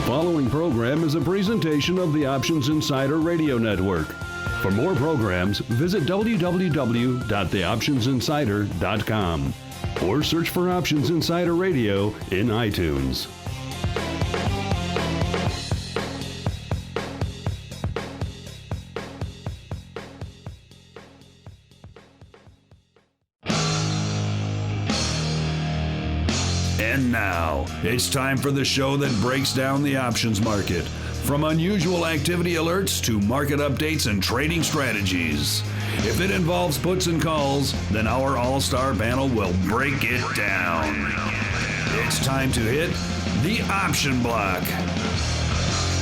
following program is a presentation of the Options Insider Radio Network. For more programs, visit www.theoptionsinsider.com or search for Options Insider Radio in iTunes. And now, it's time for the show that breaks down the options market. From unusual activity alerts to market updates and trading strategies. If it involves puts and calls, then our all-star panel will break it down. It's time to hit the Option Block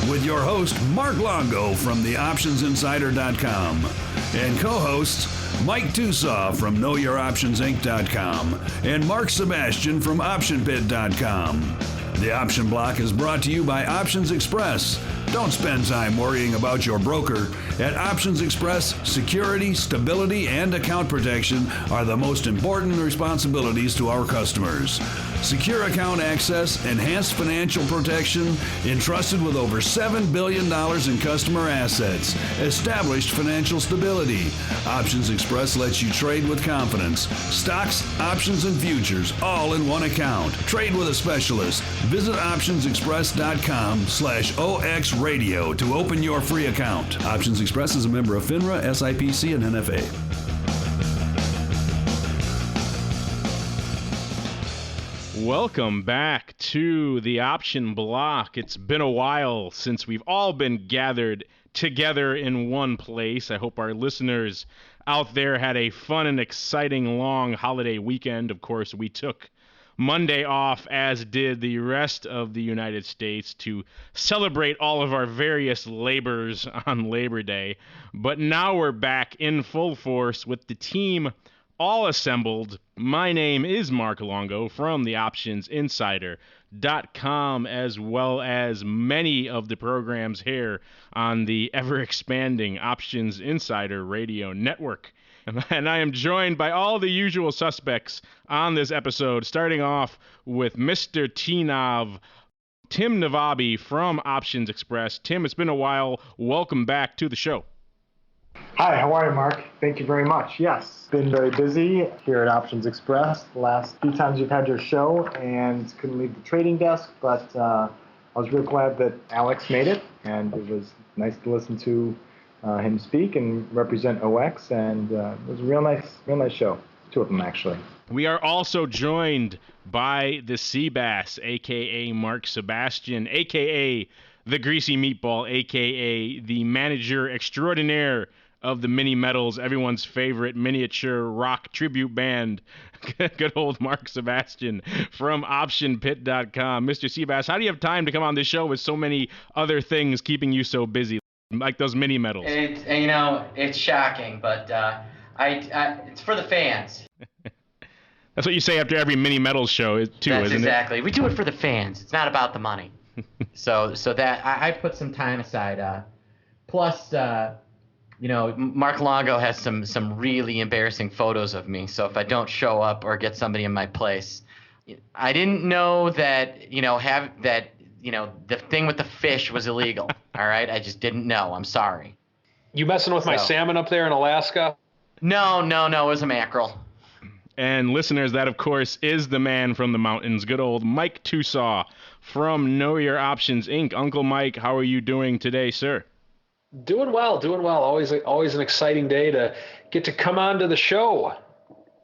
with your host, Mark Longo from theoptionsinsider.com and co-hosts Mike Tusaw from KnowYourOptionsInc.com and Mark Sebastian from OptionPit.com. The Option Block is brought to you by Options Express. Don't spend time worrying about your broker. At Options Express, security, stability, and account protection are the most important responsibilities to our customers. Secure account access, enhanced financial protection, entrusted with over $7 billion in customer assets, established financial stability. Options Express lets you trade with confidence. Stocks, options, and futures, all in one account. Trade with a specialist. Visit optionsexpress.com/OXradio to open your free account. Options Express is a member of FINRA, SIPC, and NFA. Welcome back to the Option Block. It's been a while since we've all been gathered together in one place. I hope our listeners out there had a fun and exciting long holiday weekend. Of course, we took Monday off, as did the rest of the United States, to celebrate all of our various labors on Labor Day. But now we're back in full force with the team all assembled. My name is Mark Longo from theoptionsinsider.com, as well as many of the programs here on the ever-expanding Options Insider Radio Network. And I am joined by all the usual suspects on this episode, starting off with Mr. T-Nav, Tim Navabi from Options Express. Tim, it's been a while. Welcome back to the show. Hi, how are you, Mark? Thank you very much. Yes, been very busy here at Options Express the last few times you've had your show and couldn't leave the trading desk, but I was real glad that Alex made it, and it was nice to listen to him speak and represent OX, and it was a real nice show. Two of them, actually. We are also joined by the Seabass, a.k.a. Mark Sebastian, a.k.a. the Greasy Meatball, a.k.a. the manager extraordinaire of the Mini Metals, everyone's favorite miniature rock tribute band. Good old Mark Sebastian from OptionPit.com. Mr. Seabass, how do you have time to come on this show with so many other things keeping you so busy, like those Mini Metals? It's shocking, but it's for the fans. That's what you say after every Mini Metals show, too, That's isn't exactly. We do it for the fans. It's not about the money. so that I put some time aside. Plus, Mark Longo has some really embarrassing photos of me. So if I don't show up or get somebody in my place, I didn't know that the thing with the fish was illegal. All right, I just didn't know. I'm sorry. You messing with my salmon up there in Alaska? No, it was a mackerel. And listeners, that of course is the man from the mountains, good old Mike Tusaw from Know Your Options Inc. Uncle Mike, how are you doing today, sir? Doing well. Always an exciting day to get to come on to the show.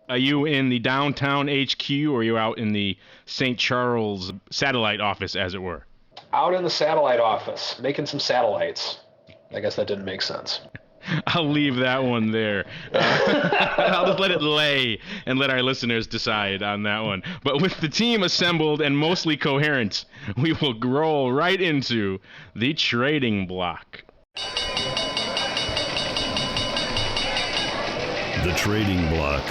Are you in the downtown HQ, or are you out in the St. Charles satellite office, as it were? Out in the satellite office, making some satellites. I guess that didn't make sense. I'll leave that one there. I'll just let it lay and let our listeners decide on that one. But with the team assembled and mostly coherent, we will roll right into the trading block. The trading block.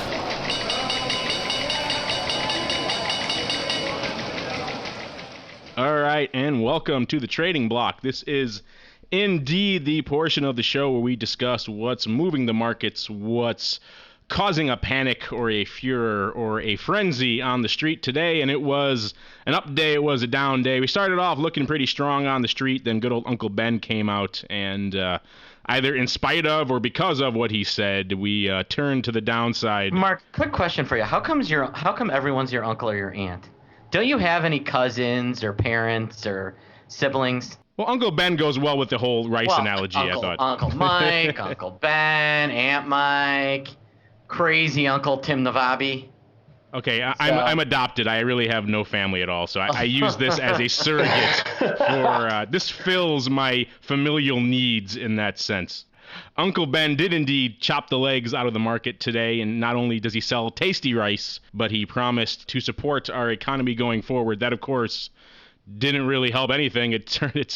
All right, and welcome to the trading block. This is indeed the portion of the show where we discuss what's moving the markets, what's causing a panic or a furor or a frenzy on the street today, and it was an up day, it was a down day. We started off looking pretty strong on the street, then good old Uncle Ben came out, and either in spite of or because of what he said, we turned to the downside. Mark, quick question for you. How come everyone's your uncle or your aunt? Don't you have any cousins or parents or siblings? Well, Uncle Ben goes well with the whole rice analogy, I thought. Uncle Mike, Uncle Ben, Aunt Mike, crazy Uncle Tim Navabi. Okay, I'm adopted. I really have no family at all, so I use this as a surrogate for this fills my familial needs in that sense. Uncle Ben did indeed chop the legs out of the market today, and not only does he sell tasty rice, but he promised to support our economy going forward. That, of course, didn't really help anything. It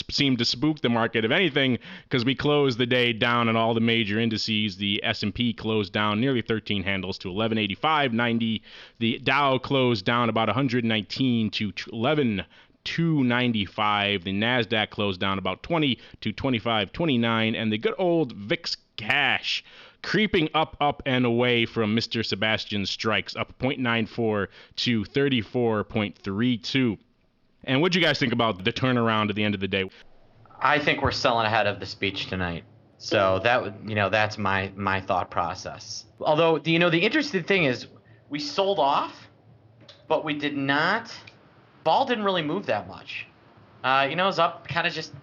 seemed to spook the market, if anything, because we closed the day down on all the major indices. The S&P closed down nearly 13 handles to 1185.90. The Dow closed down about 119 to 11,295. The NASDAQ closed down about 20 to 25.29. And the good old VIX cash creeping up and away from Mr. Sebastian Strikes, up 0.94 to 34.32. And what do you guys think about the turnaround at the end of the day? I think we're selling ahead of the speech tonight. So that's my thought process. Although, the interesting thing is we sold off, but we did not. Vol didn't really move that much. It was up kind of just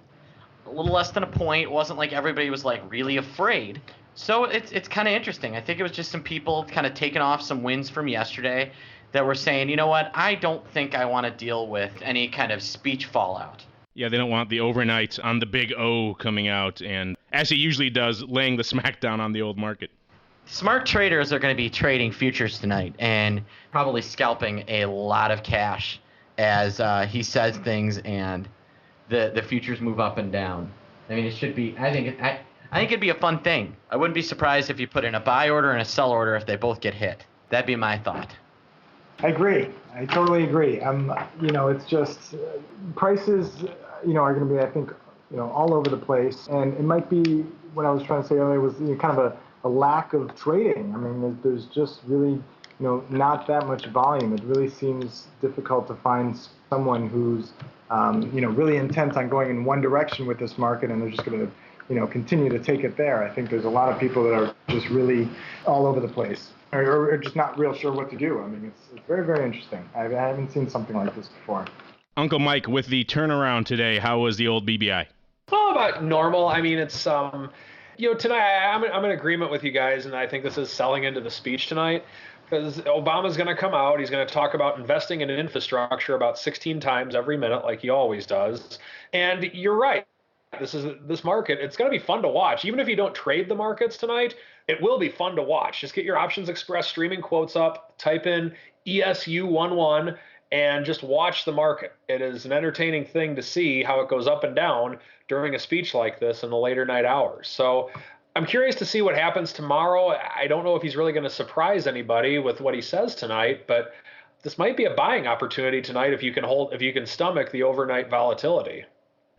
a little less than a point. It wasn't like everybody was like really afraid. So it's kind of interesting. I think it was just some people kind of taking off some wins from yesterday that were saying, you know what, I don't think I want to deal with any kind of speech fallout. Yeah, they don't want the overnight on the big O coming out, and as he usually does, laying the smackdown on the old market. Smart traders are going to be trading futures tonight and probably scalping a lot of cash as he says things and the futures move up and down. I mean, it should be. I think it'd be a fun thing. I wouldn't be surprised if you put in a buy order and a sell order if they both get hit. That'd be my thought. I agree. I totally agree. It's just prices, are going to be, I think, all over the place. And it might be what I was trying to say earlier was kind of a lack of trading. I mean, there's just really, not that much volume. It really seems difficult to find someone who's, really intent on going in one direction with this market, and they're just going to, continue to take it there. I think there's a lot of people that are just really all over the place. Or just not real sure what to do. I mean, it's very, very interesting. I haven't seen something like this before. Uncle Mike, with the turnaround today, how was the old BBI? Well, about normal. I mean, it's tonight I'm in agreement with you guys, and I think this is selling into the speech tonight because Obama's going to come out. He's going to talk about investing in infrastructure about 16 times every minute, like he always does. And you're right. This market, it's going to be fun to watch. Even if you don't trade the markets tonight, it will be fun to watch. Just get your Options Express streaming quotes up, type in ESU11, and just watch the market. It is an entertaining thing to see how it goes up and down during a speech like this in the later night hours. So I'm curious to see what happens tomorrow. I don't know if he's really going to surprise anybody with what he says tonight, but this might be a buying opportunity tonight if you can stomach the overnight volatility.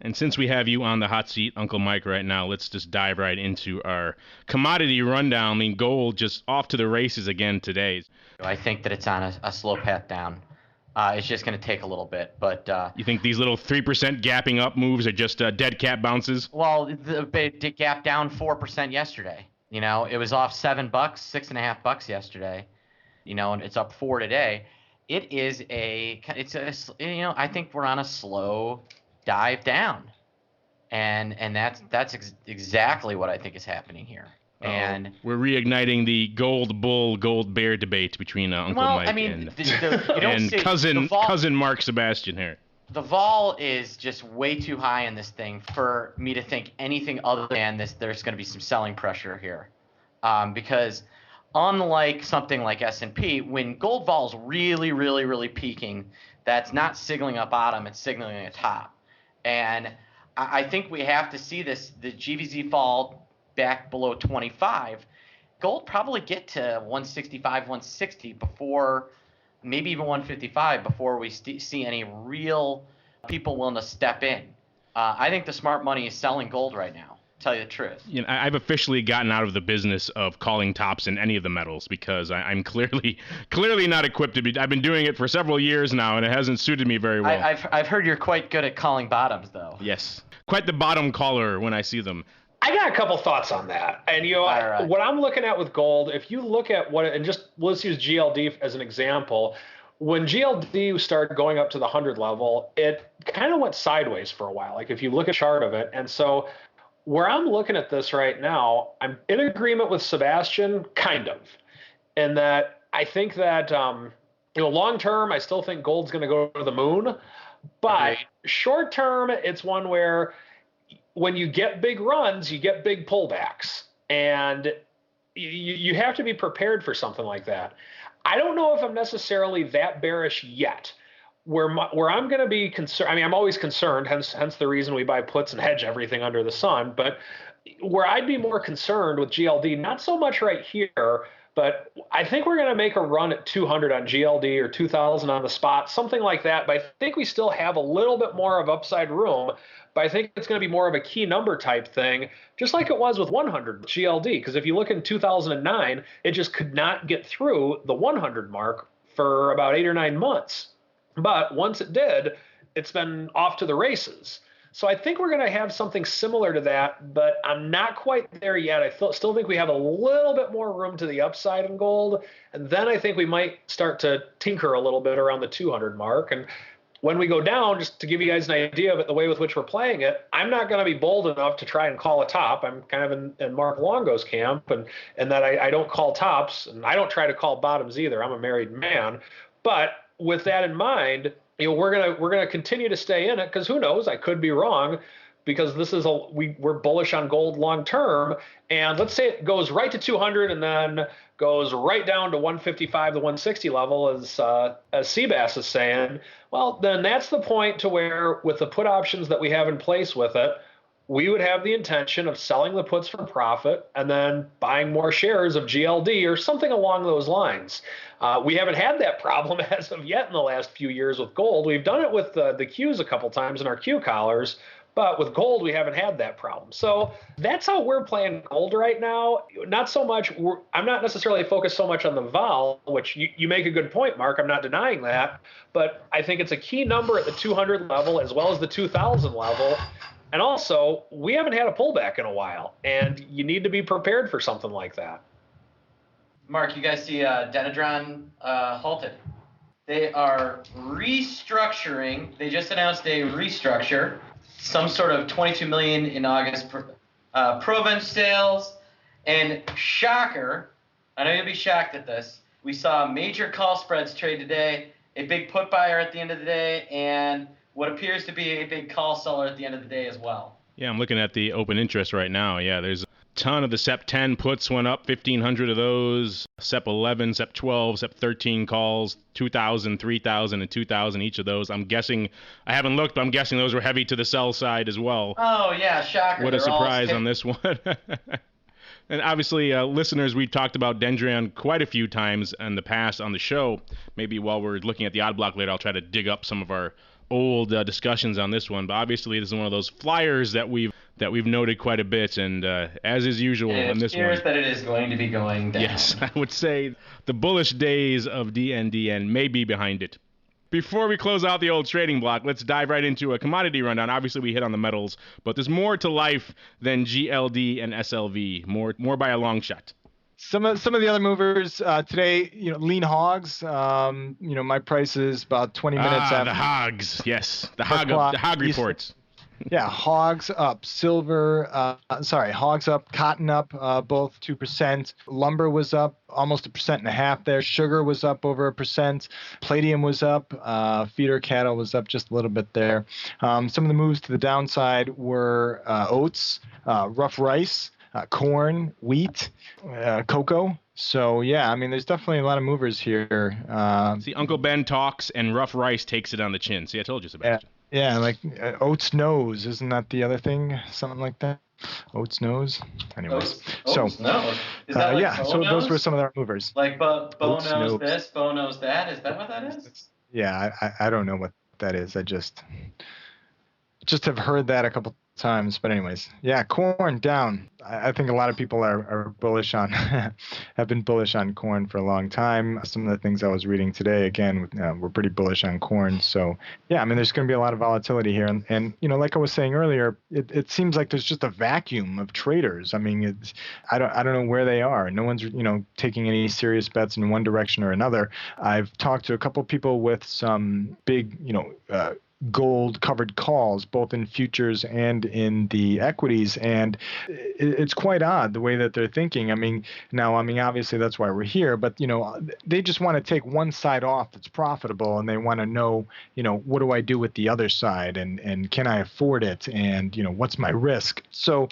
And since we have you on the hot seat, Uncle Mike, right now, let's just dive right into our commodity rundown. I mean, gold just off to the races again today. I think that it's on a slow path down. It's just going to take a little bit, but you think these little 3% gapping up moves are just dead cat bounces? Well, it gapped down 4% yesterday. It was off $7, $6.50 yesterday. And it's up 4 today. I think we're on a slow dive down, and that's exactly what I think is happening here. And we're reigniting the gold bull, gold bear debate between Uncle Mike and cousin Mark Sebastian here. The vol is just way too high in this thing for me to think anything other than this. There's going to be some selling pressure here, because unlike something like S&P, when gold vol's really, really, really peaking, that's not signaling a bottom; it's signaling a top. And I think we have to see the GVZ fall back below 25. Gold probably get to 165, 160 before, maybe even 155 before we see any real people willing to step in. I think the smart money is selling gold right now. tell you the truth. I've officially gotten out of the business of calling tops in any of the metals because I'm clearly not equipped to be. I've been doing it for several years now, and it hasn't suited me very well. I've heard you're quite good at calling bottoms, though. Yes, quite the bottom caller when I see them. I got a couple thoughts on that. And, right. What I'm looking at with gold, if you look at let's use GLD as an example. When GLD started going up to the 100 level, it kind of went sideways for a while. Like if you look at a chart of it. And so where I'm looking at this right now, I'm in agreement with Sebastian, kind of, in that I think that, long term, I still think gold's going to go to the moon. But short term, it's one where when you get big runs, you get big pullbacks, and you have to be prepared for something like that. I don't know if I'm necessarily that bearish yet. Where I'm going to be concerned, I'm always concerned, hence the reason we buy puts and hedge everything under the sun. But where I'd be more concerned with GLD, not so much right here, but I think we're going to make a run at 200 on GLD or 2,000 on the spot, something like that. But I think we still have a little bit more of upside room. But I think it's going to be more of a key number type thing, just like it was with 100 GLD. Because if you look in 2009, it just could not get through the 100 mark for about 8 or 9 months. But once it did, it's been off to the races. So I think we're going to have something similar to that, but I'm not quite there yet. I still think we have a little bit more room to the upside in gold. And then I think we might start to tinker a little bit around the 200 mark. And when we go down, just to give you guys an idea of it, the way with which we're playing it, I'm not going to be bold enough to try and call a top. I'm kind of in Mark Longo's camp, and that I don't call tops, and I don't try to call bottoms either. I'm a married man. But with that in mind, we're gonna continue to stay in it, because who knows? I could be wrong, because this is we're bullish on gold long term. And let's say it goes right to 200 and then goes right down to 155 to 160 level, as Seabass is saying. Well, then that's the point to where, with the put options that we have in place with it, we would have the intention of selling the puts for profit and then buying more shares of GLD or something along those lines. We haven't had that problem as of yet in the last few years with gold. We've done it with the Qs a couple times in our Q collars, but with gold, we haven't had that problem. So that's how we're playing gold right now. Not so much, I'm not necessarily focused so much on the vol, which you make a good point, Mark. I'm not denying that. But I think it's a key number at the 200 level as well as the 2000 level. And also, we haven't had a pullback in a while, and you need to be prepared for something like that. Mark, you guys see Denadron halted. They are restructuring. They just announced a restructure. Some sort of $22 million in August Provence sales. And shocker, I know you'll be shocked at this, we saw major call spreads trade today, a big put buyer at the end of the day, and what appears to be a big call seller at the end of the day as well. Yeah, I'm looking at the open interest right now. Yeah, there's a ton of the SEP 10 puts went up, 1,500 of those. SEP 11, SEP 12, SEP 13 calls, 2,000, 3,000, and 2,000 each of those. I'm guessing, I haven't looked, but I'm guessing those were heavy to the sell side as well. Oh, yeah, shocker. What a surprise on this one. And obviously, listeners, we've talked about Dendrian quite a few times in the past on the show. Maybe while we're looking at the odd block later, I'll try to dig up some of our old discussions on this one. But obviously, this is one of those flyers that we've noted quite a bit, and as is usual on this one. It appears that it is going to be going down. Yes, I would say the bullish days of DNDN may be behind it. Before we close out the old trading block, let's dive right into a commodity rundown. Obviously, we hit on the metals, but there's more to life than GLD and SLV. More by a long shot. Some of the other movers today, lean hogs. My price is about 20 minutes after. The hogs, yes, the hog reports. Yeah, hogs up, hogs up, cotton up, both 2%. Lumber was up almost 1.5% there. Sugar was up over 1%. Palladium was up. Feeder cattle was up just a little bit there. Some of the moves to the downside were oats, rough rice, corn, wheat, cocoa. So, yeah, there's definitely a lot of movers here. See, Uncle Ben talks and rough rice takes it on the chin. See, I told you, Sebastian. Yeah, like oats nose. Isn't that the other thing? Something like that? Oats nose? Anyways. Oats nose? Is that like so those were some of our movers. Like Bo knows this, Bo knows that? Is that what that is? Yeah, I don't know what that is. I just have heard that a couple times. But anyways, yeah, corn down. I think a lot of people are bullish on, have been bullish on corn for a long time. Some of the things I was reading today, again, were pretty bullish on corn. So yeah, I mean, there's going to be a lot of volatility here. And like I was saying earlier, it seems like there's just a vacuum of traders. I mean, I don't know where they are. No one's, taking any serious bets in one direction or another. I've talked to a couple people with some big, gold covered calls, both in futures and in the equities. And it's quite odd the way that they're thinking. Obviously that's why we're here, but they just want to take one side off that's profitable, and they want to know, what do I do with the other side, and can I afford it? And, what's my risk? So,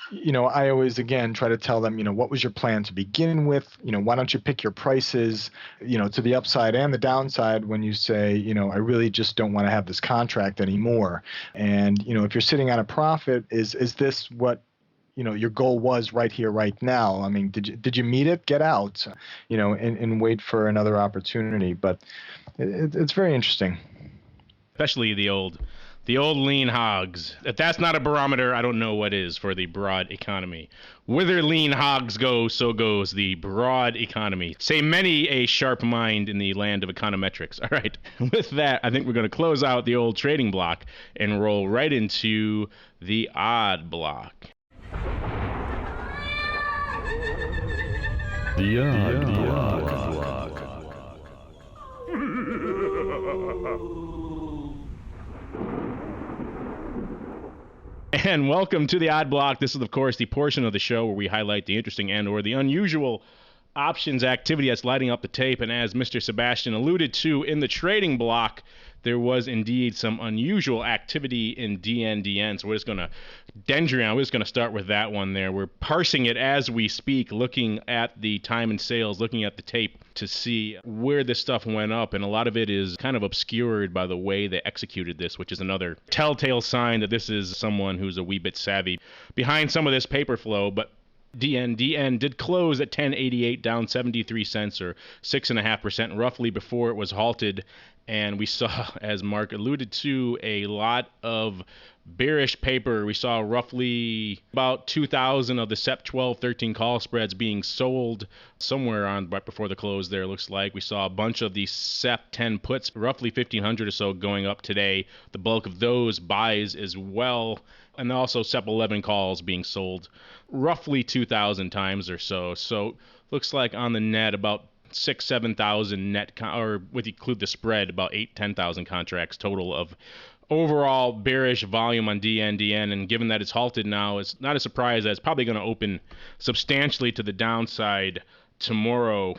I always, again, try to tell them, what was your plan to begin with? Why don't you pick your prices, to the upside and the downside when you say, I really just don't want to have this contract anymore. And, if you're sitting on a profit, is this what, your goal was right here, right now? I mean, did you meet it? Get out, and wait for another opportunity. But it's very interesting. Especially the old lean hogs. If that's not a barometer, I don't know what is for the broad economy. Whither lean hogs go, so goes the broad economy. Say many a sharp mind in the land of econometrics. All right, with that, I think we're going to close out the old trading block and roll right into the odd block. The odd block. And welcome to the Odd Block. This is, of course, the portion of the show where we highlight the interesting and or the unusual options activity that's lighting up the tape. And as Mr. Sebastian alluded to in the trading block, there was indeed some unusual activity in DNDN. So we're just going to, Dendrion, we're just going to start with that one there. We're parsing it as we speak, looking at the time and sales, looking at the tape to see where this stuff went up. And a lot of it is kind of obscured by the way they executed this, which is another telltale sign that this is someone who's a wee bit savvy behind some of this paper flow. But DN did close at 1088, down 73 cents or 6.5% roughly before it was halted. And we saw, as Mark alluded to, a lot of bearish paper. We saw roughly about 2,000 of the SEP 12-13 call spreads being sold somewhere on right before the close there, looks like. We saw a bunch of the SEP 10 puts, roughly 1,500 or so going up today. The bulk of those buys as well. And also SEP 11 calls being sold roughly 2,000 times or so. So looks like on the net about 6,000-7,000 net, or with include the spread, about 8,000-10,000 contracts total of overall bearish volume on DNDN. And given that it's halted now, it's not a surprise that it's probably going to open substantially to the downside tomorrow.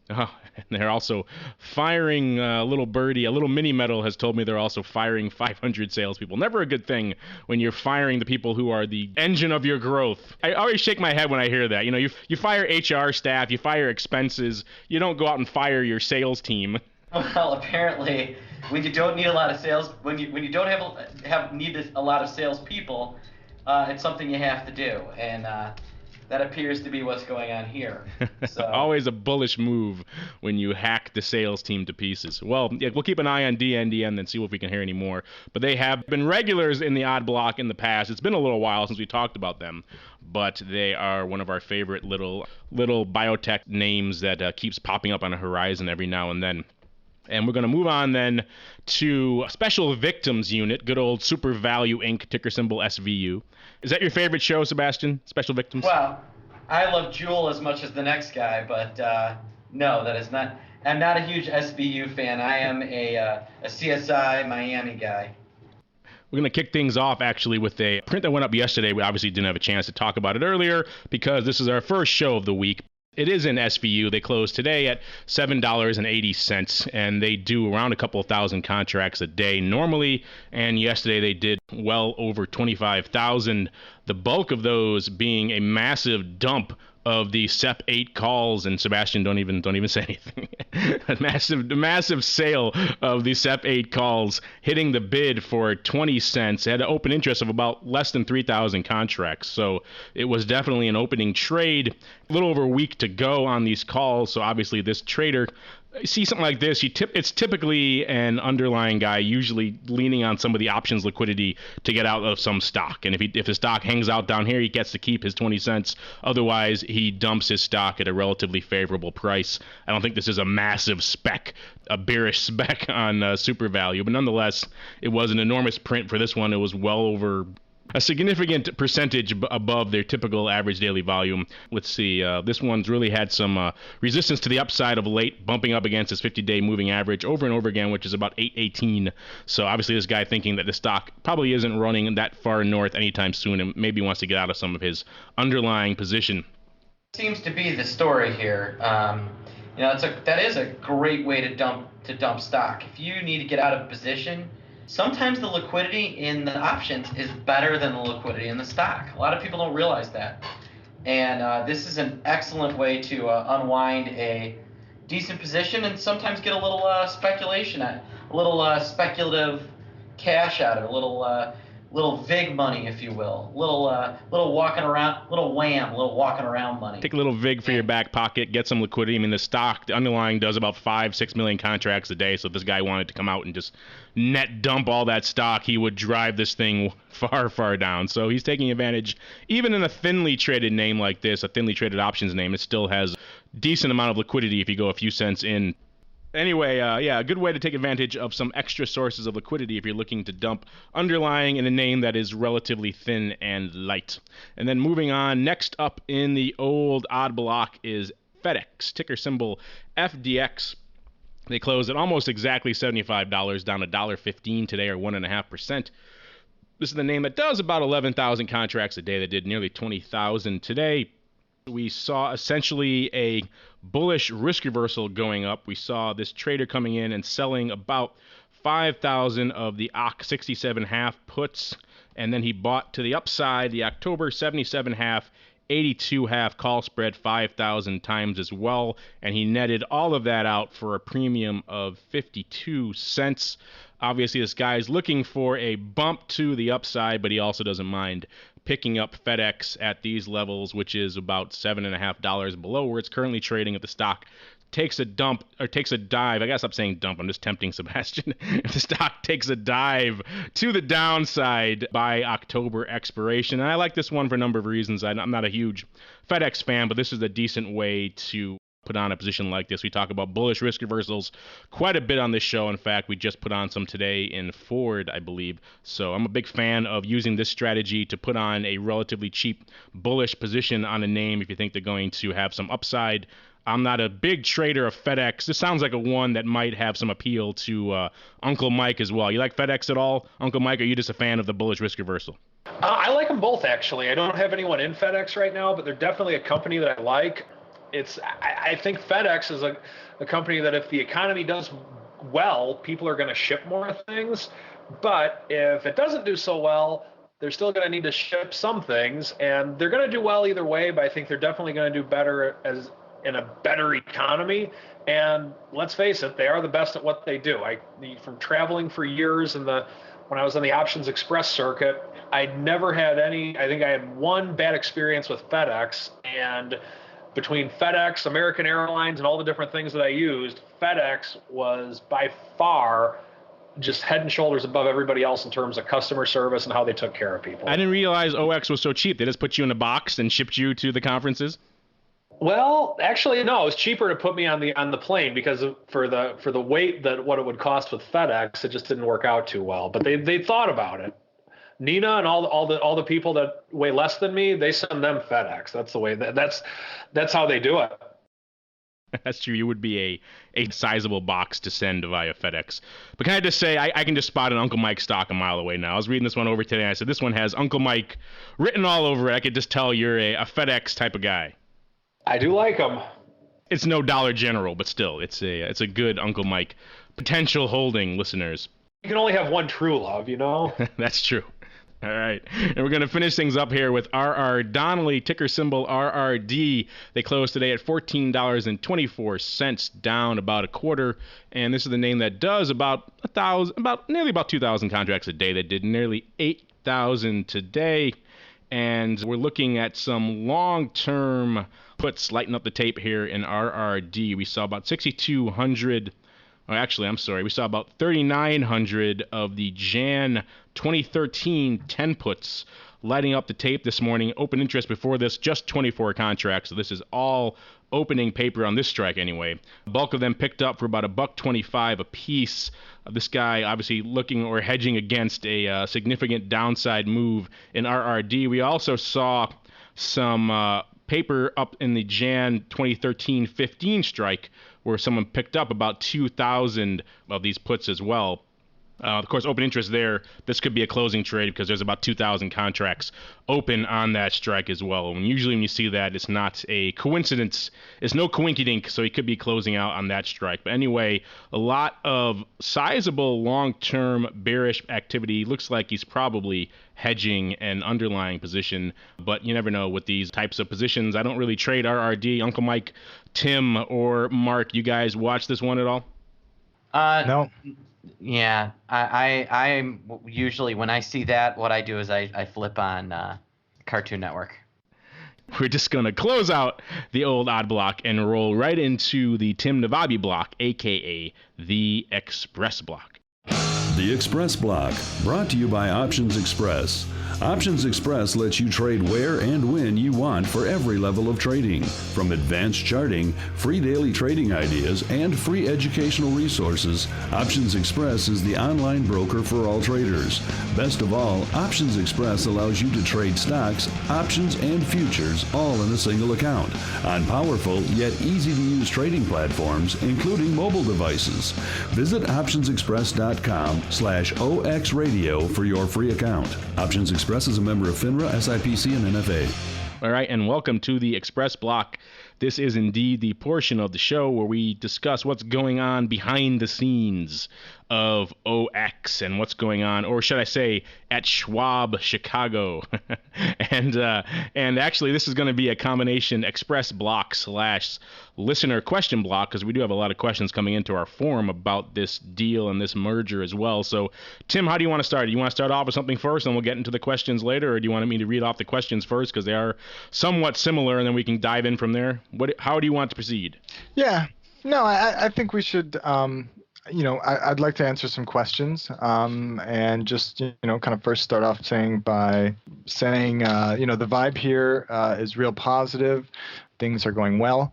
And they're also firing a little birdie. A little mini metal has told me they're also firing 500 salespeople. Never a good thing when you're firing the people who are the engine of your growth. I always shake my head when I hear that. You fire HR staff, you fire expenses. You don't go out and fire your sales team. Well, apparently, when you don't need a lot of sales, when you don't need a lot of salespeople, it's something you have to do, and that appears to be what's going on here. So. Always a bullish move when you hack the sales team to pieces. Well, yeah, we'll keep an eye on DNDN and see if we can hear any more. But they have been regulars in the odd block in the past. It's been a little while since we talked about them, but they are one of our favorite little biotech names that keeps popping up on the horizon every now and then. And we're going to move on then to Special Victims Unit, good old Super Value Inc., ticker symbol SVU. Is that your favorite show, Sebastian? Special Victims? Well, I love Jewel as much as the next guy, but no, that is not. I'm not a huge SVU fan. I am a CSI Miami guy. We're going to kick things off, actually, with a print that went up yesterday. We obviously didn't have a chance to talk about it earlier because this is our first show of the week. It is in SVU. They closed today at $7.80, and they do around a couple of thousand contracts a day normally, and yesterday they did well over 25,000, the bulk of those being a massive dump of the SEP 8 calls, and Sebastian, don't even say anything. A massive sale of the SEP 8 calls, hitting the bid for 20 cents. It had an open interest of about less than 3,000 contracts, so it was definitely an opening trade. A little over a week to go on these calls, so obviously this trader see something like this, it's typically an underlying guy, usually leaning on some of the options liquidity to get out of some stock. And if the stock hangs out down here, he gets to keep his 20 cents. Otherwise, he dumps his stock at a relatively favorable price. I don't think this is a massive spec, a bearish spec on Super Value, but nonetheless, it was an enormous print for this one. It was well over a significant percentage above their typical average daily volume. Let's see, this one's really had some resistance to the upside of late, bumping up against its 50-day moving average over and over again, which is about 818. So obviously this guy thinking that the stock probably isn't running that far north anytime soon and maybe wants to get out of some of his underlying position. Seems to be the story here. That is a great way to dump stock. If you need to get out of a position, sometimes the liquidity in the options is better than the liquidity in the stock. A lot of people don't realize that. And this is an excellent way to unwind a decent position and sometimes get a little speculation, a little speculative cash out of it, a little VIG money, if you will, little walking around, little walking around money. Take a little VIG for your back pocket, get some liquidity. I mean, the underlying does about 5-6 million contracts a day. So if this guy wanted to come out and just net dump all that stock, he would drive this thing far, far down. So he's taking advantage. Even in a thinly traded name like this, a thinly traded options name, it still has decent amount of liquidity if you go a few cents in. Anyway, a good way to take advantage of some extra sources of liquidity if you're looking to dump underlying in a name that is relatively thin and light. And then moving on, next up in the old odd block is FedEx, ticker symbol FDX. They closed at almost exactly $75, down $1.15 today, or 1.5%. This is the name that does about 11,000 contracts a day. That did nearly 20,000 today. We saw essentially a bullish risk reversal going up. We saw this trader coming in and selling about 5,000 of the OCK 67 half puts, and then he bought to the upside the October 77 half 82 half call spread 5,000 times as well, and he netted all of that out for a premium of 52 cents. Obviously, this guy's looking for a bump to the upside, but he also doesn't mind picking up FedEx at these levels, which is about $7.50 below where it's currently trading. If the stock takes a dive, I gotta stop saying dump, I'm just tempting Sebastian. If the stock takes a dive to the downside by October expiration, and I like this one for a number of reasons. I'm not a huge FedEx fan, but this is a decent way to put on a position like this. We talk about bullish risk reversals quite a bit on this show. In fact, we just put on some today in Ford, I believe. So I'm a big fan of using this strategy to put on a relatively cheap bullish position on a name if you think they're going to have some upside. I'm not a big trader of FedEx. This sounds like a one that might have some appeal to Uncle Mike as well. You like FedEx at all, Uncle Mike, or are you just a fan of the bullish risk reversal? I like them both, actually. I don't have anyone in FedEx right now, but they're definitely a company that I like. I think FedEx is a company that if the economy does well, people are going to ship more things. But if it doesn't do so well, they're still going to need to ship some things. And they're going to do well either way, but I think they're definitely going to do better as in a better economy. And let's face it, they are the best at what they do. From traveling for years when I was on the Options Express circuit, I never had I think I had one bad experience with FedEx, and between FedEx, American Airlines, and all the different things that I used, FedEx was by far just head and shoulders above everybody else in terms of customer service and how they took care of people. I didn't realize OX was so cheap. They just put you in a box and shipped you to the conferences? Well, actually, no. It was cheaper to put me on the plane because for the weight that what it would cost with FedEx, it just didn't work out too well. But they thought about it. Nina and all the people that weigh less than me, they send them FedEx. That's the way that's how they do it. That's true. You would be a sizable box to send via FedEx. But can I just say, I can just spot an Uncle Mike stock a mile away now. I was reading this one over today, and I said, this one has Uncle Mike written all over it. I could just tell you're a FedEx type of guy. I do like them. It's no Dollar General, but still, it's a good Uncle Mike potential holding, listeners. You can only have one true love, you know? That's true. All right. And we're going to finish things up here with RR Donnelley, ticker symbol RRD. They closed today at $14.24, down about a quarter. And this is the name that does nearly about 2,000 contracts a day. That did nearly 8,000 today. and we're looking at some long-term puts lighting up the tape here in RRD. We saw about 6,200. Oh, actually, I'm sorry. We saw about 3,900 of the Jan 2013 10 puts lighting up the tape this morning. Open interest before this, just 24 contracts. So this is all opening paper on this strike anyway. The bulk of them picked up for about $1.25 a piece. This guy obviously looking or hedging against a significant downside move in RRD. We also saw some paper up in the Jan 2013-15 strike where someone picked up about 2,000 of these puts as well. Of course, open interest there. This could be a closing trade because there's about 2,000 contracts open on that strike as well. And usually when you see that, it's not a coincidence. It's no coinkydink, so he could be closing out on that strike. But anyway, a lot of sizable long-term bearish activity. Looks like he's probably hedging an underlying position, but you never know with these types of positions. I don't really trade RRD. Uncle Mike, Tim, or Mark, you guys watch this one at all? No. Yeah, I'm usually, when I see that, what I do is I flip on Cartoon Network. We're just going to close out the old odd block and roll right into the Tim Navabi block, a.k.a. the Express block. The Express block, brought to you by Options Express. Options Express lets you trade where and when you want for every level of trading. From advanced charting, free daily trading ideas, and free educational resources, Options Express is the online broker for all traders. Best of all, Options Express allows you to trade stocks, options, and futures all in a single account on powerful yet easy-to-use trading platforms, including mobile devices. Visit optionsexpress.com/OXradio for your free account. Options Express is a member of FINRA, SIPC, and NFA. All right, and welcome to the Express block. This is indeed the portion of the show where we discuss what's going on behind the scenes of OX and what's going on, or should I say, at Schwab Chicago. and actually, this is going to be a combination Express block / listener question block, because we do have a lot of questions coming into our forum about this deal and this merger as well. So, Tim, how do you want to start? Do you want to start off with something first, and we'll get into the questions later, or do you want me to read off the questions first, because they are somewhat similar, and then we can dive in from there? How do you want to proceed? Yeah. No, I think we should. I'd like to answer some questions, and just kind of first start off by saying the vibe here is real positive. Things are going well.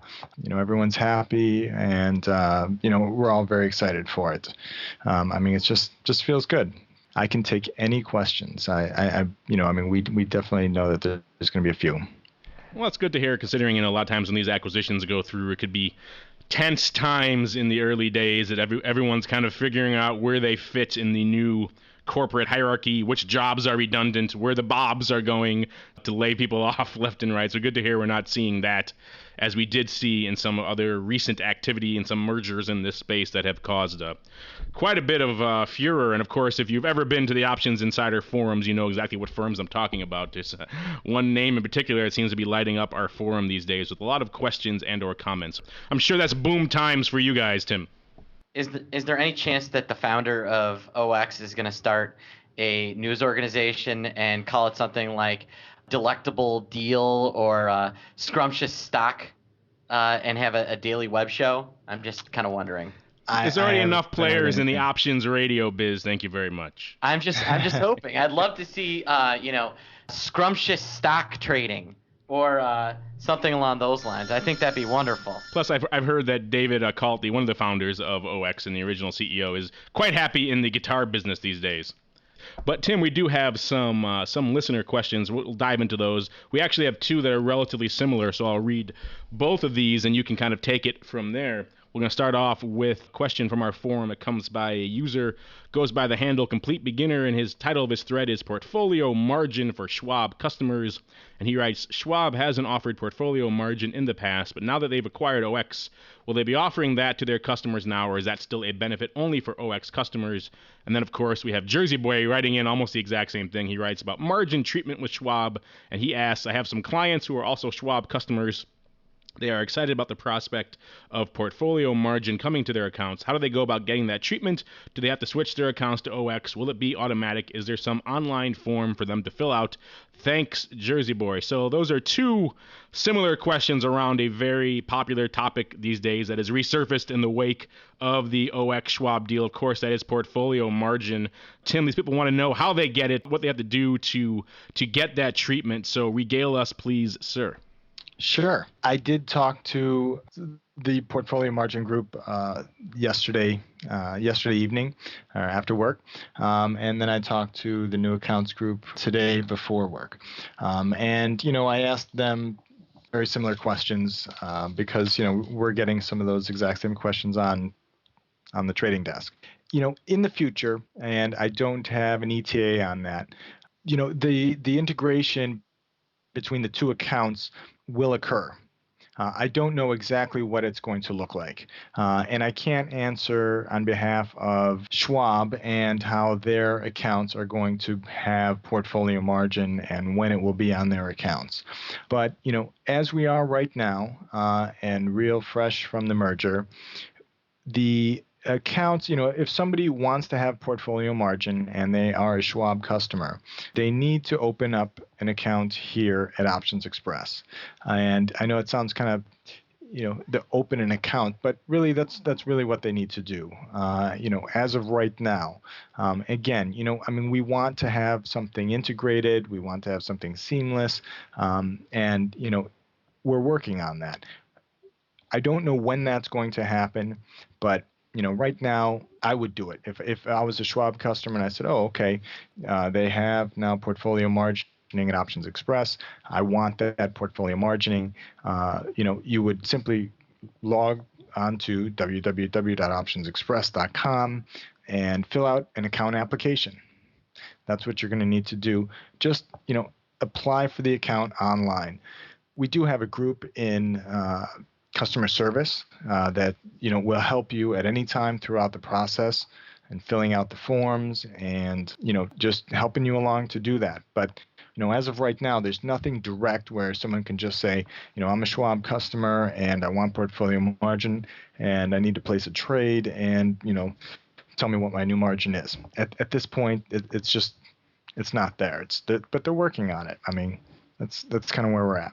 Everyone's happy, and we're all very excited for it. It just feels good. I can take any questions. We definitely know that there's going to be a few. Well, it's good to hear, considering a lot of times when these acquisitions go through, it could be tense times in the early days that everyone's kind of figuring out where they fit in the new corporate hierarchy, which jobs are redundant, where the bobs are going to lay people off left and right. So good to hear we're not seeing that, as we did see in some other recent activity and some mergers in this space that have caused quite a bit of furor. And of course, if you've ever been to the Options Insider forums, you know exactly what firms I'm talking about. There's one name in particular that seems to be lighting up our forum these days with a lot of questions and or comments. I'm sure that's boom times for you guys, Tim. Is there any chance that the founder of OX is going to start a news organization and call it something like Delectable Deal or Scrumptious Stock and have a daily web show? I'm just kind of wondering. There's already enough players in the options radio biz. Thank you very much. I'm just hoping. I'd love to see Scrumptious Stock Trading or something along those lines. I think that'd be wonderful. Plus, I've heard that David Calty, one of the founders of OX and the original CEO, is quite happy in the guitar business these days. But Tim, we do have some listener questions. We'll dive into those. We actually have two that are relatively similar, so I'll read both of these, and you can kind of take it from there. We're going to start off with a question from our forum. It comes by a user, goes by the handle Complete Beginner, and his title of his thread is Portfolio Margin for Schwab Customers. And he writes, Schwab hasn't offered portfolio margin in the past, but now that they've acquired OX, will they be offering that to their customers now, or is that still a benefit only for OX customers? And then, of course, we have Jersey Boy writing in almost the exact same thing. He writes about margin treatment with Schwab, and he asks, I have some clients who are also Schwab customers, They are excited about the prospect of portfolio margin coming to their accounts. How do they go about getting that treatment? Do they have to switch their accounts to OX? Will it be automatic? Is there some online form for them to fill out? Thanks, Jersey Boy. So those are two similar questions around a very popular topic these days that has resurfaced in the wake of the OX Schwab deal. Of course, that is portfolio margin. Tim, these people want to know how they get it, what they have to do to get that treatment. So regale us, please, sir. Sure. I did talk to the portfolio margin group yesterday evening after work, and then I talked to the new accounts group today before work. And I asked them very similar questions because we're getting some of those exact same questions on the trading desk. In the future, and I don't have an ETA on that. The integration between the two accounts will occur. I don't know exactly what it's going to look like. And I can't answer on behalf of Schwab and how their accounts are going to have portfolio margin and when it will be on their accounts. But, as we are right now, and real fresh from the merger, the accounts, if somebody wants to have portfolio margin and they are a Schwab customer, they need to open up an account here at Options Express. And I know it sounds kind of, to open an account, but really that's really what they need to do. As of right now, again, we want to have something integrated. We want to have something seamless. And we're working on that. I don't know when that's going to happen, but right now, I would do it. If I was a Schwab customer and I said, oh, okay, they have now portfolio margining at Options Express. I want that portfolio margining. You would simply log onto www.optionsexpress.com and fill out an account application. That's what you're going to need to do. Just, apply for the account online. We do have a group in customer service that will help you at any time throughout the process and filling out the forms and just helping you along to do that. But as of right now, there's nothing direct where someone can just say, I'm a Schwab customer and I want portfolio margin and I need to place a trade and tell me what my new margin is. At this point, it's not there. But they're working on it. That's kind of where we're at.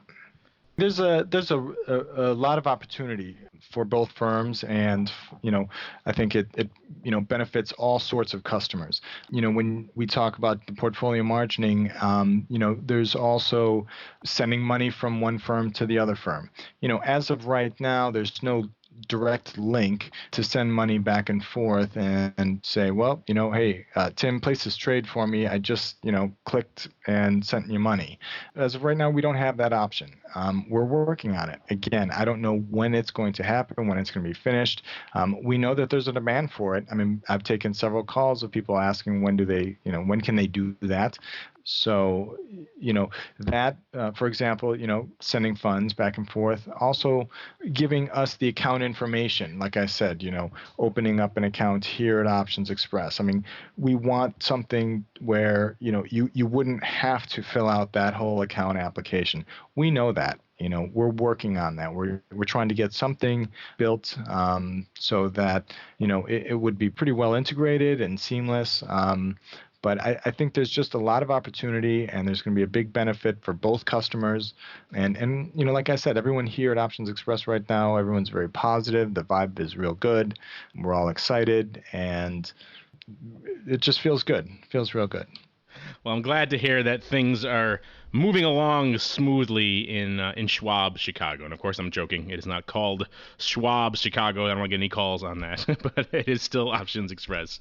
There's a lot of opportunity for both firms, and I think it benefits all sorts of customers. When we talk about the portfolio margining, there's also sending money from one firm to the other firm. As of right now, there's no direct link to send money back and forth and say, well, hey, Tim, place this trade for me. I just, clicked and sent you money. As of right now, we don't have that option. We're working on it. Again, I don't know when it's going to happen, when it's going to be finished. We know that there's a demand for it. I've taken several calls of people asking when can they do that? So, that, for example, sending funds back and forth, also giving us the account information. Like I said, opening up an account here at Options Express. We want something where, you wouldn't have to fill out that whole account application. We know that. We're working on that. We're trying to get something built so that, it would be pretty well integrated and seamless. But I think there's just a lot of opportunity, and there's going to be a big benefit for both customers. And like I said, everyone here at Options Express right now, everyone's very positive. The vibe is real good. We're all excited, and it just feels good. It feels real good. Well, I'm glad to hear that things are moving along smoothly in Schwab, Chicago. And of course, I'm joking. It is not called Schwab, Chicago. I don't want to get any calls on that, but it is still Options Express.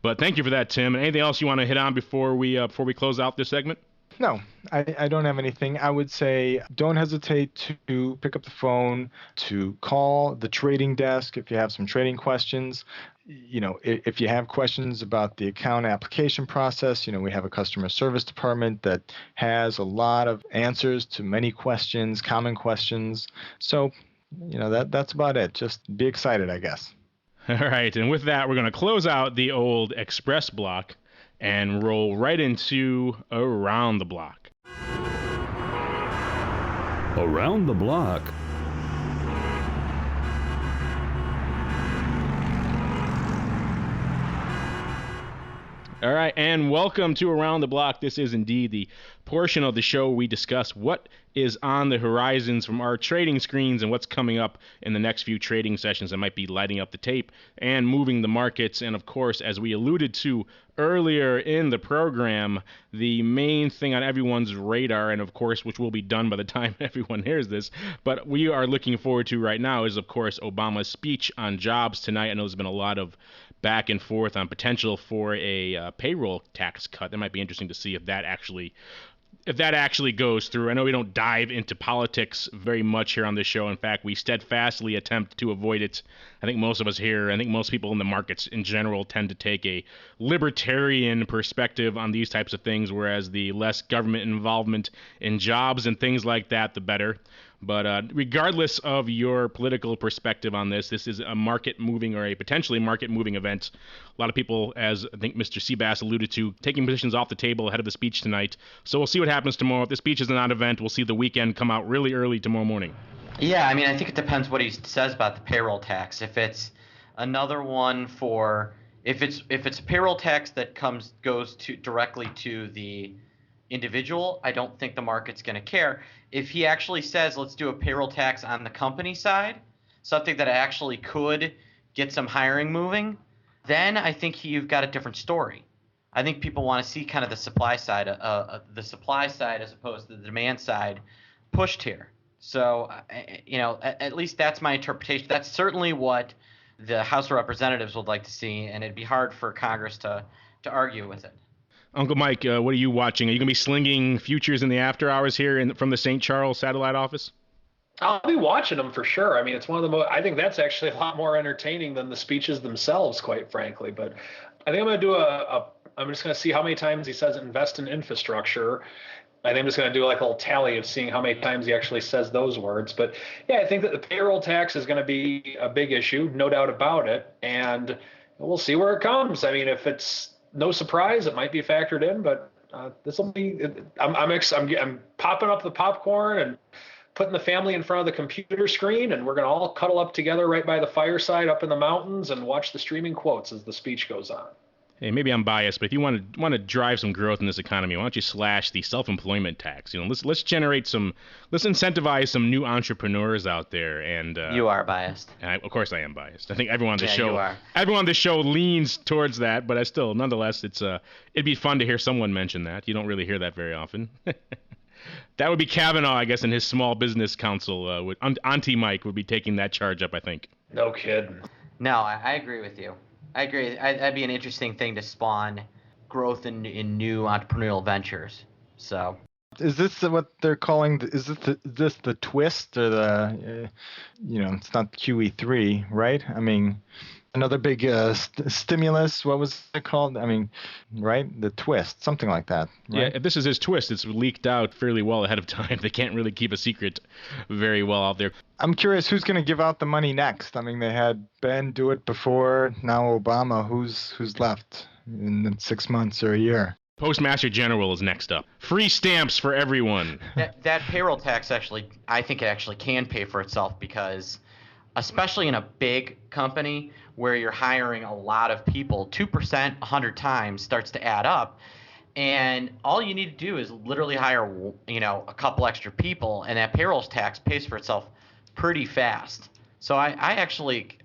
But thank you for that, Tim. And anything else you want to hit on before we close out this segment? No, I don't have anything. I would say don't hesitate to pick up the phone, to call the trading desk if you have some trading questions. If you have questions about the account application process, we have a customer service department that has a lot of answers to many questions, common questions. So, that's about it. Just be excited, I guess. All right. And with that, we're going to close out the old Express block and roll right into Around the Block. Around the Block. All right, and welcome to Around the Block. This is indeed the portion of the show where we discuss what is on the horizons from our trading screens and what's coming up in the next few trading sessions that might be lighting up the tape and moving the markets. And of course, as we alluded to earlier in the program, the main thing on everyone's radar, and of course, which will be done by the time everyone hears this, but we are looking forward to right now is, of course, Obama's speech on jobs tonight. I know there's been a lot of back and forth on potential for a payroll tax cut. That might be interesting to see if that actually goes through. I know we don't dive into politics very much here on this show. In fact, we steadfastly attempt to avoid it. I think most of us here, I think most people in the markets in general tend to take a libertarian perspective on these types of things, whereas the less government involvement in jobs and things like that, the better. But regardless of your political perspective on this is a market-moving or a potentially market-moving event. A lot of people, as I think Mr. Seabass alluded to, taking positions off the table ahead of the speech tonight. So we'll see what happens tomorrow. If the speech is a non-event, we'll see the weekend come out really early tomorrow morning. Yeah, I mean, I think it depends what he says about the payroll tax. If it's another one if it's a payroll tax that goes directly to the individual, I don't think the market's going to care. If he actually says, let's do a payroll tax on the company side, something that actually could get some hiring moving, then I think you've got a different story. I think people want to see kind of the supply side as opposed to the demand side pushed here. So, at least that's my interpretation. That's certainly what the House of Representatives would like to see, and it'd be hard for Congress to argue with it. Uncle Mike, what are you watching? Are you going to be slinging futures in the after hours here from the St. Charles satellite office? I'll be watching them for sure. I mean, it's one of the most. I think that's actually a lot more entertaining than the speeches themselves, quite frankly. But I think I'm going to do I'm just going to see how many times he says invest in infrastructure. I think I'm just going to do like a little tally of seeing how many times he actually says those words. But yeah, I think that the payroll tax is going to be a big issue, no doubt about it. And we'll see where it comes. I mean, if it's no surprise, it might be factored in, but this will be. I'm popping up the popcorn and putting the family in front of the computer screen, and we're going to all cuddle up together right by the fireside up in the mountains and watch the streaming quotes as the speech goes on. Hey, maybe I'm biased, but if you want to drive some growth in this economy, why don't you slash the self-employment tax? Let's incentivize some new entrepreneurs out there. And you are biased. And of course, I am biased. I think everyone on the show leans towards that, but nonetheless, it'd be fun to hear someone mention that. You don't really hear that very often. That would be Kavanaugh, I guess, in his small business council. Auntie Mike would be taking that charge up, I think. No kidding. No, I agree with you. I agree. That'd be an interesting thing to spawn growth in new entrepreneurial ventures. So, is this what they're calling? Is this the twist or the? It's not QE3, right? I mean, another big stimulus. What was it called? I mean, right? The twist, something like that. Right? Yeah, if this is his twist, it's leaked out fairly well ahead of time. They can't really keep a secret very well out there. I'm curious who's going to give out the money next. I mean, they had Ben do it before. Now Obama. Who's left in 6 months or a year? Postmaster General is next up. Free stamps for everyone. That payroll tax I think it actually can pay for itself because, especially in a big company where you're hiring a lot of people, 2% 100 times starts to add up. And all you need to do is literally hire, a couple extra people, and that payroll tax pays for itself pretty fast. So I actually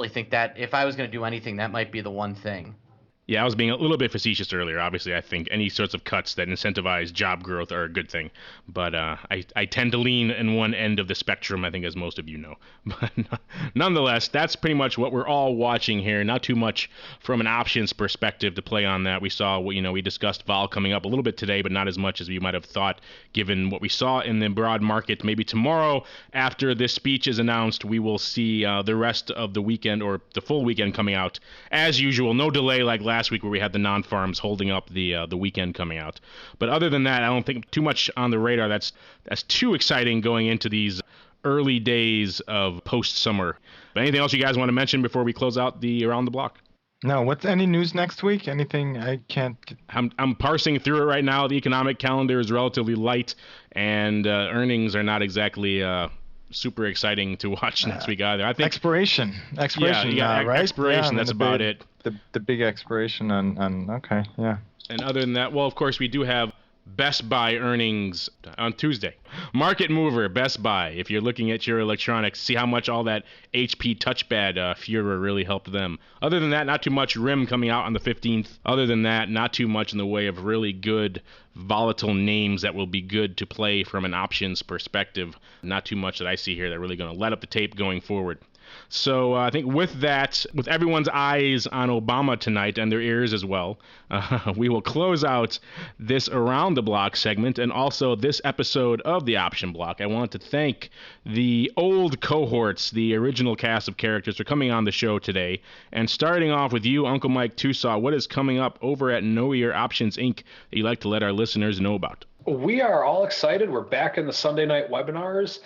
think that if I was going to do anything, that might be the one thing. Yeah, I was being a little bit facetious earlier. Obviously, I think any sorts of cuts that incentivize job growth are a good thing. But I tend to lean in one end of the spectrum, I think, as most of you know. But nonetheless, that's pretty much what we're all watching here. Not too much from an options perspective to play on that. We saw, we discussed vol coming up a little bit today, but not as much as we might have thought, given what we saw in the broad market. Maybe tomorrow, after this speech is announced, we will see the rest of the weekend or the full weekend coming out. As usual, no delay like last week where we had the non-farms holding up the weekend coming out. But other than that, I don't think too much on the radar that's too exciting going into these early days of post-summer. But anything else you guys want to mention before we close out the Around the Block? No, what's any news next week? Anything I can't... I'm parsing through it right now. The economic calendar is relatively light, and earnings are not exactly... super exciting to watch next week either. I think expiration, right? Expiration. Yeah, that's about it. the big expiration on okay, yeah. And other than that, well, of course, we do have Best Buy earnings on Tuesday. Market mover, Best Buy. If you're looking at your electronics, see how much all that HP touchpad furor really helped them. Other than that, not too much. RIM coming out on the 15th. Other than that, not too much in the way of really good volatile names that will be good to play from an options perspective. Not too much that I see here that really going to let up the tape going forward. So I think with that, with everyone's eyes on Obama tonight and their ears as well, we will close out this Around the Block segment and also this episode of the Option Block. I want to thank the old cohorts, the original cast of characters for coming on the show today. And starting off with you, Uncle Mike Tusaw, what is coming up over at Know Your Options, Inc. that you'd like to let our listeners know about? We are all excited. We're back in the Sunday night webinars.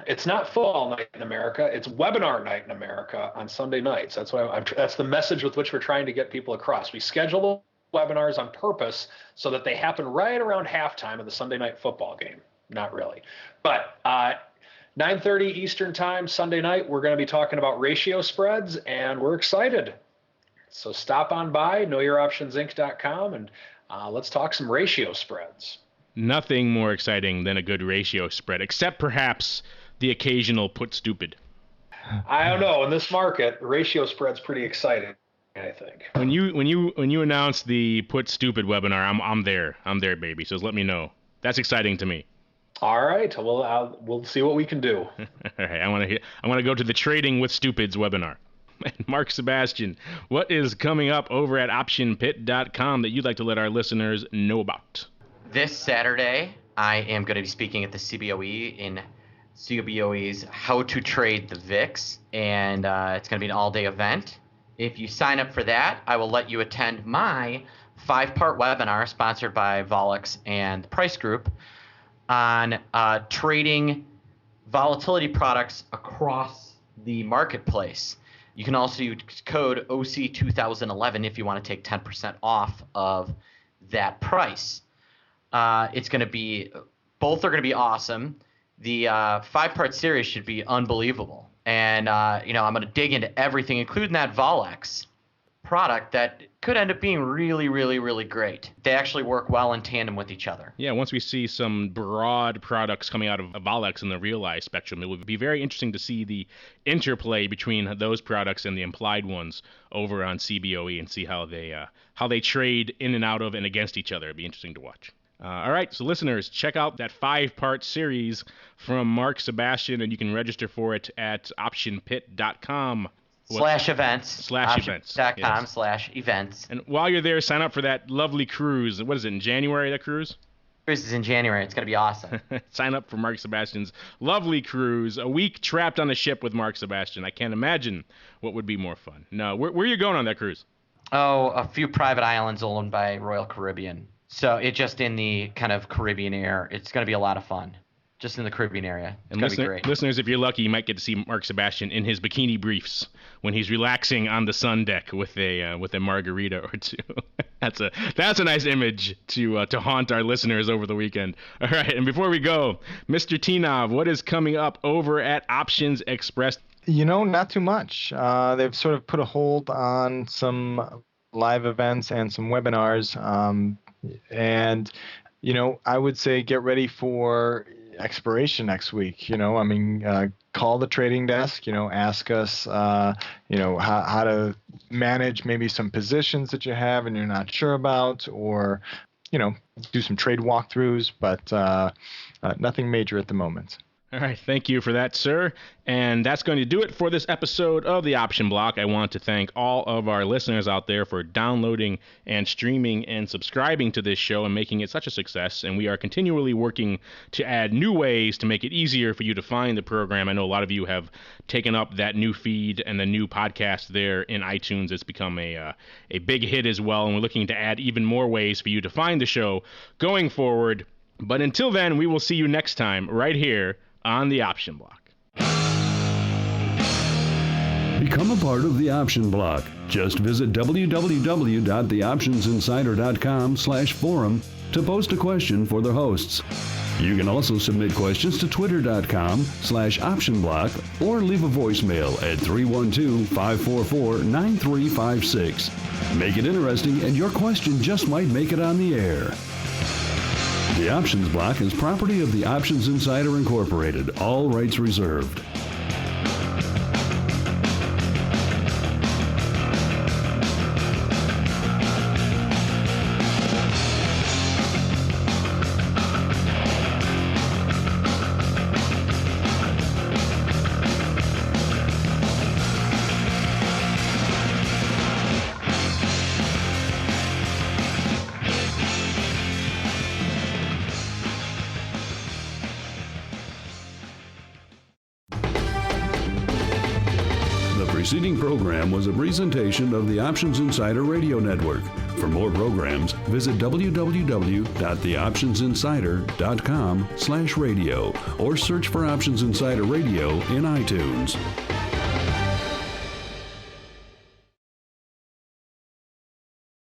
It's not football night in America. It's webinar night in America on Sunday nights. That's that's the message with which we're trying to get people across. We schedule webinars on purpose so that they happen right around halftime of the Sunday night football game. Not really. But 9:30 Eastern time, Sunday night, we're going to be talking about ratio spreads, and we're excited. So stop on by, knowyouroptionsinc.com, and let's talk some ratio spreads. Nothing more exciting than a good ratio spread, except perhaps the occasional put stupid. I don't know. In this market, ratio spread's pretty exciting, I think. When you announce the put stupid webinar, I'm there, baby. So let me know. That's exciting to me. All right. Well, we'll see what we can do. All right. I want to go to the Trading with Stupids webinar. Mark Sebastian, what is coming up over at OptionPit.com that you'd like to let our listeners know about? This Saturday, I am going to be speaking at the CBOE in CBOE's How to Trade the VIX, and it's going to be an all-day event. If you sign up for that, I will let you attend my 5-part webinar sponsored by Volux and Price Group on trading volatility products across the marketplace. You can also use code OC2011 if you want to take 10% off of that price. It's going to be – both are going to be awesome. The 5-part series should be unbelievable. And, I'm going to dig into everything, including that Volux product that could end up being really, really, really great. They actually work well in tandem with each other. Yeah, once we see some broad products coming out of Volux in the realized spectrum, it would be very interesting to see the interplay between those products and the implied ones over on CBOE and see how they trade in and out of and against each other. It'd be interesting to watch. All right, so listeners, check out that 5-part series from Mark Sebastian, and you can register for it at optionpit.com. /events. /events. /events. And while you're there, sign up for that lovely cruise. What is it, in January, that cruise? Cruise is in January. It's going to be awesome. Sign up for Mark Sebastian's lovely cruise. A week trapped on a ship with Mark Sebastian. I can't imagine what would be more fun. No, where are you going on that cruise? Oh, a few private islands owned by Royal Caribbean. So it's just in the kind of Caribbean air. It's going to be a lot of fun. Just in the Caribbean area. It's going to be great. Listeners, if you're lucky, you might get to see Mark Sebastian in his bikini briefs when he's relaxing on the sun deck with a margarita or two. That's a nice image to haunt our listeners over the weekend. All right, and before we go, Mr. Tinov, what is coming up over at Options Express? Not too much. They've sort of put a hold on some live events and some webinars. And I would say get ready for expiration next week. Call the trading desk, ask us, how to manage maybe some positions that you have and you're not sure about, or, do some trade walkthroughs, but nothing major at the moment. All right, thank you for that, sir. And that's going to do it for this episode of The Option Block. I want to thank all of our listeners out there for downloading and streaming and subscribing to this show and making it such a success. And we are continually working to add new ways to make it easier for you to find the program. I know a lot of you have taken up that new feed and the new podcast there in iTunes. It's become a big hit as well, and we're looking to add even more ways for you to find the show going forward. But until then, we will see you next time right here on The Option Block. Become a part of The Option Block. Just visit www.theoptionsinsider.com/forum to post a question for the hosts. You can also submit questions to twitter.com/optionblock or leave a voicemail at 312-544-9356. Make it interesting and your question just might make it on the air. The Options Block is property of the Options Insider Incorporated. All rights reserved. The preceding program was a presentation of the Options Insider Radio Network. For more programs, visit www.theoptionsinsider.com/radio or search for Options Insider Radio in iTunes.